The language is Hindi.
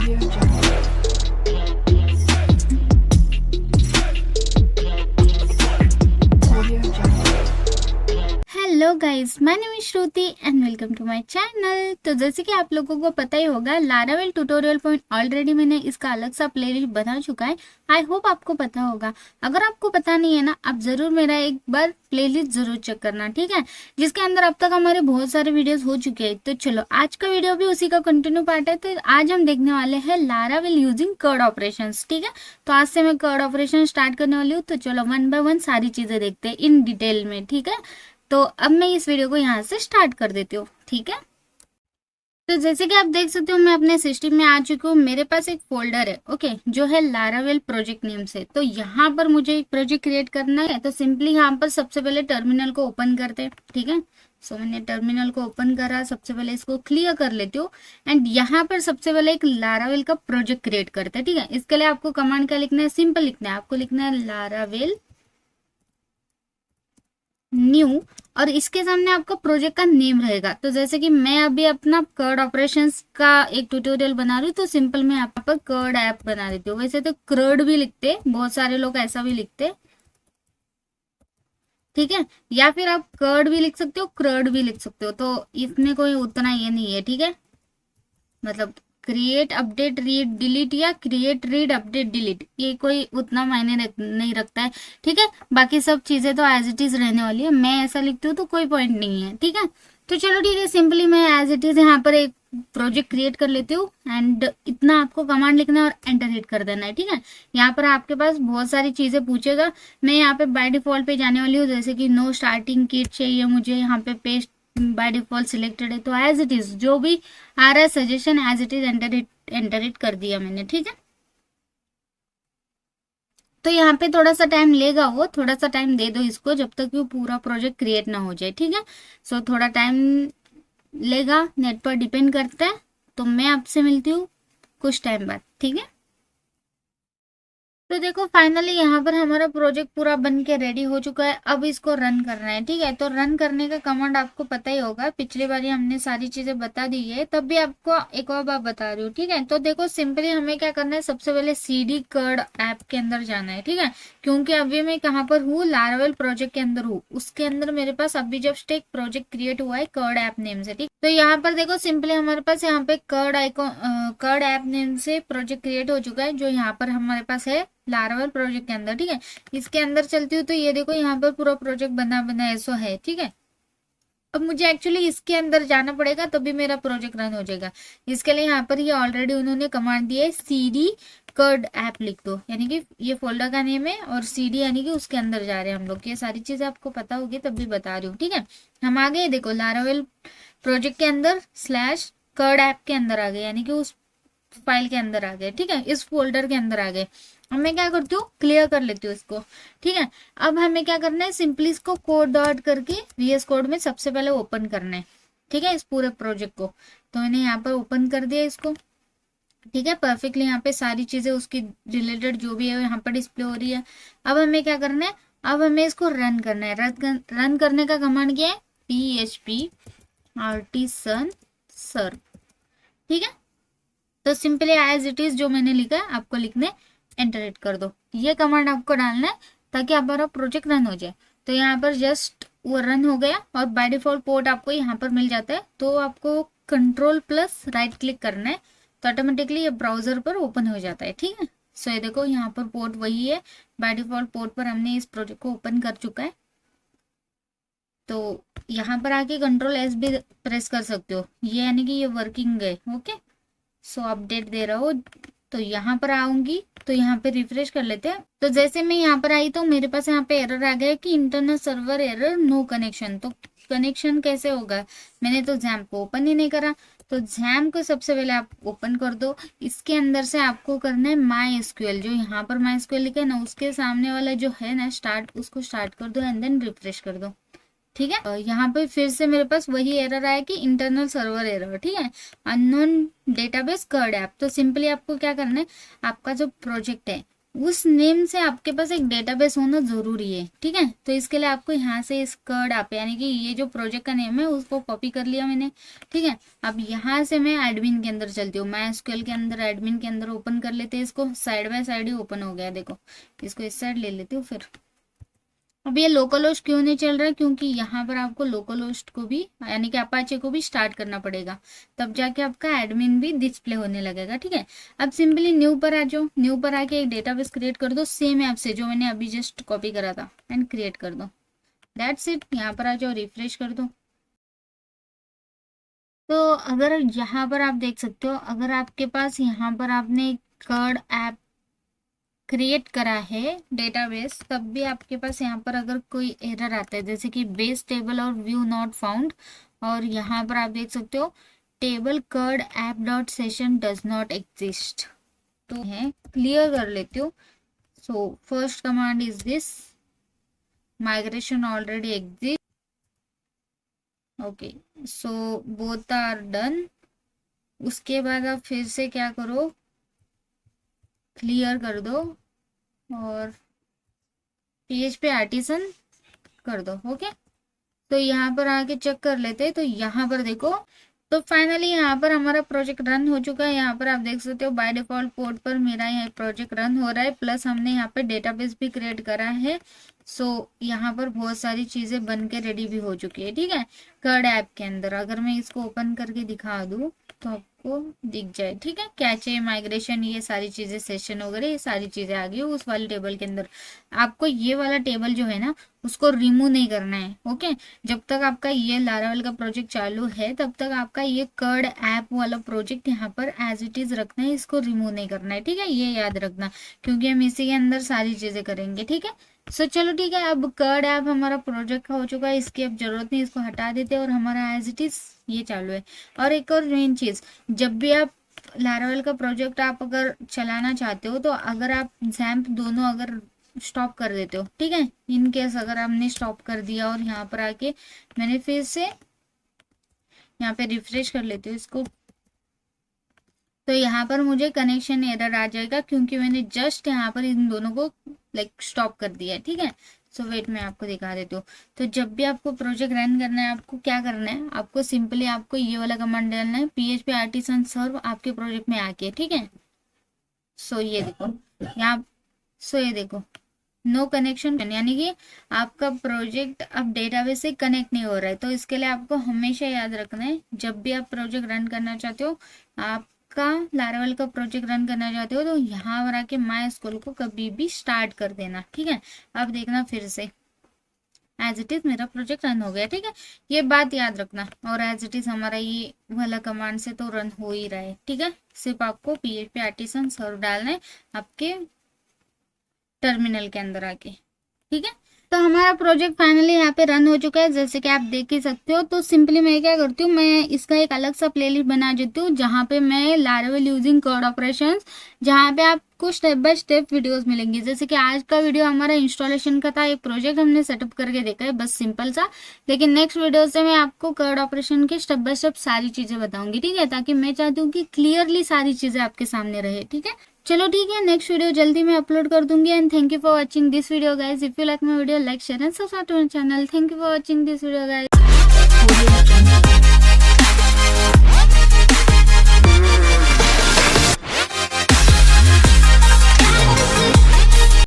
Audio Jungle. Audio Jungle. Hello guys, my name is Shruti and welcome to my channel. तो जैसे कि आप लोगों को पता ही होगा, लारावेल ट्यूटोरियल पॉइंट ऑलरेडी मैंने इसका अलग सा प्लेलिस्ट बना चुका है। आई होप आपको पता होगा। अगर आपको पता नहीं है ना, आप जरूर मेरा एक बार प्लेलिस्ट जरूर चेक करना, ठीक है, जिसके अंदर अब तक हमारे बहुत सारे वीडियोस हो चुके हैं। तो चलो, आज का वीडियो भी उसी का कंटिन्यू पार्ट है। तो आज हम देखने वाले हैं लारावेल यूजिंग कर्ड ऑपरेशंस, ठीक है। तो आज से मैं कर्ड ऑपरेशन स्टार्ट करने वाली हूँ। तो चलो, वन बाय वन सारी चीजें देखते हैं इन डिटेल में, ठीक है। तो अब मैं इस वीडियो को यहाँ से स्टार्ट कर देती हूँ, ठीक है। तो जैसे कि आप देख सकते हो, मैं अपने सिस्टम में आ चुकी हूँ। मेरे पास एक फोल्डर है, ओके, जो है लारावेल प्रोजेक्ट नेम से। तो यहाँ पर मुझे एक प्रोजेक्ट क्रिएट करना है। तो सिंपली यहाँ पर सबसे पहले टर्मिनल को ओपन करते हैं, ठीक है। सो मैंने टर्मिनल को ओपन करा। सबसे पहले इसको क्लियर कर लेती हूँ एंड यहाँ पर सबसे पहले एक लारावेल का प्रोजेक्ट क्रिएट करते हैं, ठीक है। इसके लिए आपको कमांड क्या लिखना है, सिंपल लिखना है। आपको लिखना है लारावेल न्यू और इसके सामने आपका प्रोजेक्ट का नेम रहेगा। तो जैसे कि मैं अभी अपना कर्ड ऑपरेशंस का एक ट्यूटोरियल बना रही हूँ, तो सिंपल मैं यहाँ पर कर्ड ऐप बना देती हूँ। वैसे तो कर्ड भी लिखते, बहुत सारे लोग ऐसा भी लिखते, ठीक है, या फिर आप कर्ड भी लिख सकते हो, क्रड भी लिख सकते हो। तो इसमें कोई उतना ये नहीं है, ठीक है। मतलब क्रिएट अपडेट रीड डिलीट या क्रिएट रीड अपडेट डिलीट, ये कोई उतना मायने नहीं रखता है, ठीक है। बाकी सब चीजें तो एज इट इज रहने वाली है। मैं ऐसा लिखती हूँ तो कोई पॉइंट नहीं है, ठीक है। तो चलो ठीक है, सिंपली मैं एज इट इज यहाँ पर एक प्रोजेक्ट क्रिएट कर लेती हूँ एंड इतना आपको कमांड लिखना है और एंटर हिट कर देना है, ठीक है। यहाँ पर आपके पास बहुत सारी चीजें पूछेगा। मैं यहाँ पे बाय डिफॉल्ट पे जाने वाली हूँ, जैसे कि नो स्टार्टिंग किट चाहिए मुझे, यहाँ पे पेस्ट बाय डिफॉल्ट सिलेक्टेड है। तो एज इट इज जो भी आ रहा है suggestion, as it is enter it कर दिया मैंने, ठीक है। तो यहाँ पे थोड़ा सा टाइम लेगा, वो थोड़ा सा टाइम दे दो इसको, जब तक वो पूरा प्रोजेक्ट क्रिएट ना हो जाए, ठीक है। सो थोड़ा टाइम लेगा, नेट पर डिपेंड करता है। तो मैं आपसे मिलती हूँ कुछ टाइम बाद, ठीक है। तो देखो, फाइनली यहाँ पर हमारा प्रोजेक्ट पूरा बन के रेडी हो चुका है। अब इसको रन करना है, ठीक है। तो रन करने का कमांड आपको पता ही होगा, पिछली बार हमने सारी चीजें बता दी है, तब भी आपको एक और बार बता रही हूँ, ठीक है। तो देखो, सिंपली हमें क्या करना है, सबसे पहले सीडी कर्ड ऐप के अंदर जाना है, ठीक है। क्योंकि अभी मैं कहाँ पर हूँ, लारावेल प्रोजेक्ट के अंदर हूँ। उसके अंदर मेरे पास अभी जस्ट एक प्रोजेक्ट क्रिएट हुआ है कर्ड ऐप नेम से, ठीक। तो यहाँ पर देखो, सिंपली हमारे पास यहाँ पे CRUD icon, CRUD app name से प्रोजेक्ट क्रिएट हो चुका है, जो यहाँ पर हमारे पास है लारावेल प्रोजेक्ट के अंदर, ठीक है। इसके अंदर चलती हूँ तो ये देखो, यहाँ पर पूरा प्रोजेक्ट बना बना ऐसा है, ठीक है। अब मुझे एक्चुअली इसके अंदर जाना पड़ेगा, तभी मेरा प्रोजेक्ट रन हो जाएगा। इसके लिए यहाँ पर ये ऑलरेडी उन्होंने कमांड दी है, सीडी कर्ड ऐप लिख दो, यानी कि ये फोल्डर का नेम है और सीडी यानी कि उसके अंदर जा रहे हैं हम लोग। ये सारी चीजें आपको पता होगी, तब भी बता रही हूँ, ठीक है। हम आ गए, देखो लारावेल प्रोजेक्ट के अंदर स्लैश कर्ड ऐप के अंदर आ गए, यानी कि उस फाइल के अंदर आ गए, ठीक है, इस फोल्डर के अंदर आ गए। अब मैं क्या करती हूँ, क्लियर कर लेती हूँ इसको, ठीक है। अब हमें क्या करना है, सिंपली इसको कोड डॉट करके वीएस कोड में सबसे पहले ओपन करना है, ठीक है, इस पूरे प्रोजेक्ट को। तो मैंने यहाँ पर ओपन कर दिया इसको, ठीक है, परफेक्टली। यहाँ पे सारी चीजें उसकी रिलेटेड जो भी है यहाँ पर डिस्प्ले हो रही है। अब हमें क्या करना है, अब हमें इसको रन करना है। रन करने का कमांड क्या है, php artisan serve, ठीक है। तो सिंपली एज इट इज जो मैंने लिखा है आपको लिखने, एंटर हिट कर दो। ये कमांड आपको डालना है ताकि हमारा प्रोजेक्ट रन हो जाए। तो यहाँ पर जस्ट वो रन हो गया और बाय डिफॉल्ट पोर्ट आपको यहाँ पर मिल जाता है। तो आपको कंट्रोल प्लस राइट क्लिक करना है, तो ऑटोमेटिकली ये ब्राउजर पर ओपन हो जाता है, ठीक है। सो ये देखो, यहाँ पर पोर्ट वही है, बाय डिफॉल्ट पोर्ट पर हमने इस प्रोजेक्ट को ओपन कर चुका है। तो यहाँ पर आके कंट्रोल एस भी प्रेस कर सकते हो, ये यानी कि ये वर्किंग है, ओके। सो अपडेट दे रहा हो, तो यहाँ पर आऊंगी, तो यहाँ पे रिफ्रेश कर लेते हैं। तो जैसे मैं यहाँ पर आई तो मेरे पास यहाँ पे एरर आ गया कि internal server error, no connection. तो कनेक्शन कैसे होगा, मैंने तो जैम को ओपन ही नहीं करा। तो जैम को सबसे पहले आप ओपन कर दो। इसके अंदर से आपको करना है माई एसक्यूएल, जो यहाँ पर माई एसक्यूएल लिखा है ना, उसके सामने वाला जो है ना स्टार्ट, उसको स्टार्ट कर दो एंड देन रिफ्रेश कर दो, ठीक है। यहाँ पे फिर से मेरे पास वही एरर आया कि इंटरनल सर्वर एरर, ठीक है, अननोन डेटाबेस कर्ड ऐप। तो सिंपली आपको क्या करना है, आपका जो प्रोजेक्ट है उस नेम से आपके पास एक डेटाबेस होना जरूरी है, ठीक है। तो इसके लिए आपको यहाँ से इस कर्ड आप यानी कि ये जो प्रोजेक्ट का नेम है उसको कॉपी कर लिया मैंने, ठीक है। अब यहाँ से मैं एडमिन के अंदर चलती हूँ, मैं एसक्यूएल के अंदर एडमिन के अंदर ओपन कर लेते हैं इसको, side by side he open हो गया देखो। इसको इस साइड ले लेती हूँ फिर। अब ये लोकल होस्ट क्यों नहीं चल रहा है, क्योंकि यहाँ पर आपको लोकल होस्ट को भी यानी कि अपाचे को भी स्टार्ट करना पड़ेगा, तब जाके आपका एडमिन भी डिस्प्ले होने लगेगा, ठीक है। अब सिंपली न्यू पर आ जाओ, न्यू पर आके एक डेटाबेस क्रिएट कर दो सेम ऐप से जो मैंने अभी जस्ट कॉपी करा था, एंड क्रिएट कर दो। That's it. यहाँ पर आ जाओ, रिफ्रेश कर दो। तो अगर यहाँ पर आप देख सकते हो, अगर आपके पास यहाँ पर आपने कर्ड ऐप क्रिएट करा है डेटाबेस, तब भी आपके पास यहाँ पर अगर कोई एरर आता है जैसे कि बेस टेबल और व्यू नॉट फाउंड, और यहाँ पर आप देख सकते हो table CRUD app dot session does not exist, तो है क्लियर कर लेती हूँ। So first command is this, migration already exist, okay. So both are done. उसके बाद आप फिर से क्या करो, क्लियर कर दो और PHP आर्टिसन कर दो, ओके। तो यहाँ पर आके चेक कर लेते हैं, तो यहाँ पर देखो, तो फाइनली यहाँ पर हमारा प्रोजेक्ट रन हो चुका है। यहाँ पर आप देख सकते हो बाय डिफॉल्ट पोर्ट पर मेरा यह प्रोजेक्ट रन हो रहा है, प्लस हमने यहाँ पे डेटाबेस भी क्रिएट करा है। सो यहाँ पर बहुत सारी चीजें बन के रेडी भी हो चुकी है, ठीक है। कर्ड ऐप के अंदर अगर मैं इसको ओपन करके दिखा दूँ तो आपको दिख जाए, ठीक है। कैचे, माइग्रेशन, ये सारी चीजें, सेशन वगैरह, ये सारी चीजें आ गई उस वाले टेबल के अंदर। आपको ये वाला टेबल जो है ना उसको रिमूव नहीं करना है, ओके। जब तक आपका ये लारावेल का प्रोजेक्ट चालू है तब तक आपका ये कर्ड ऐप वाला प्रोजेक्ट यहाँ पर एज इट इज रखना है, इसको रिमूव नहीं करना है, ठीक है। ये याद रखना, क्योंकि हम इसी के अंदर सारी चीजें करेंगे, ठीक है। सो चलो ठीक है, अब कर्ड ऐप हमारा प्रोजेक्ट का हो चुका है, इसकी अब जरूरत नहीं, इसको हटा देते हैं और हमारा एज इट इज ये चालू है। और एक और मेन चीज, जब भी आप लारावेल का प्रोजेक्ट आप अगर चलाना चाहते हो, तो अगर आप जैम्प दोनों अगर स्टॉप कर देते हो, ठीक है। इन केस अगर आपने स्टॉप कर दिया और यहाँ पर आके मैंने फिर से यहाँ पे रिफ्रेश कर लेती हूँ इसको, तो यहाँ पर मुझे कनेक्शन एरर आ जाएगा, क्योंकि मैंने जस्ट यहाँ पर इन दोनों को लाइक स्टॉप कर दिया है, ठीक है। सो वेट मैं आपको दिखा देती हूँ। तो जब भी आपको प्रोजेक्ट रन करना है, आपको क्या करना है, आपको सिंपली आपको ये वाला कमांड डालना है, PHP आर्टिसन सर्व आपके प्रोजेक्ट में आके, ठीक है। सो ये देखो यहाँ, सो ये देखो नो कनेक्शन, यानी कि आपका प्रोजेक्ट अब डेटाबेस से कनेक्ट नहीं हो रहा है। तो इसके लिए आपको हमेशा याद रखना है, जब भी आप प्रोजेक्ट रन करना चाहते हो, आपका लारावेल का प्रोजेक्ट रन करना चाहते हो, तो यहाँ पर आके माई स्कूल को कभी भी स्टार्ट कर देना, ठीक है। अब देखना फिर से एज इट इज मेरा प्रोजेक्ट रन हो गया, ठीक है। ये बात याद रखना, और एज इट इज हमारा ये वाला कमांड से तो रन हो ही रहा है, ठीक है। सिर्फ आपको PHP आर्टिसन सर्व डालना है आपके टर्मिनल के अंदर आके, ठीक है। तो हमारा प्रोजेक्ट फाइनली यहाँ पे रन हो चुका है, जैसे कि आप देख ही सकते हो। तो सिंपली मैं क्या करती हूँ, मैं इसका एक अलग सा प्लेलिस्ट बना देती हूँ, जहाँ पे मैं लारावेल यूजिंग कोड ऑपरेशंस, जहाँ पे आपको स्टेप बाय स्टेप वीडियोस मिलेंगी। जैसे कि आज का वीडियो हमारा इंस्टॉलेशन का था, एक प्रोजेक्ट हमने सेटअप करके देखा है बस सिंपल सा, लेकिन नेक्स्ट वीडियो से मैं आपको कोड ऑपरेशन के स्टेप बाय स्टेप सारी चीजें बताऊंगी, ठीक है। ताकि मैं चाहती हूँ कि क्लियरली सारी चीजें आपके सामने रहे, ठीक है। चलो ठीक है, नेक्स्ट वीडियो जल्दी मैं अपलोड कर दूंगी। And thank you for watching this video guys. If you like my video, like, share and subscribe to my channel. Thank you for watching this video guys.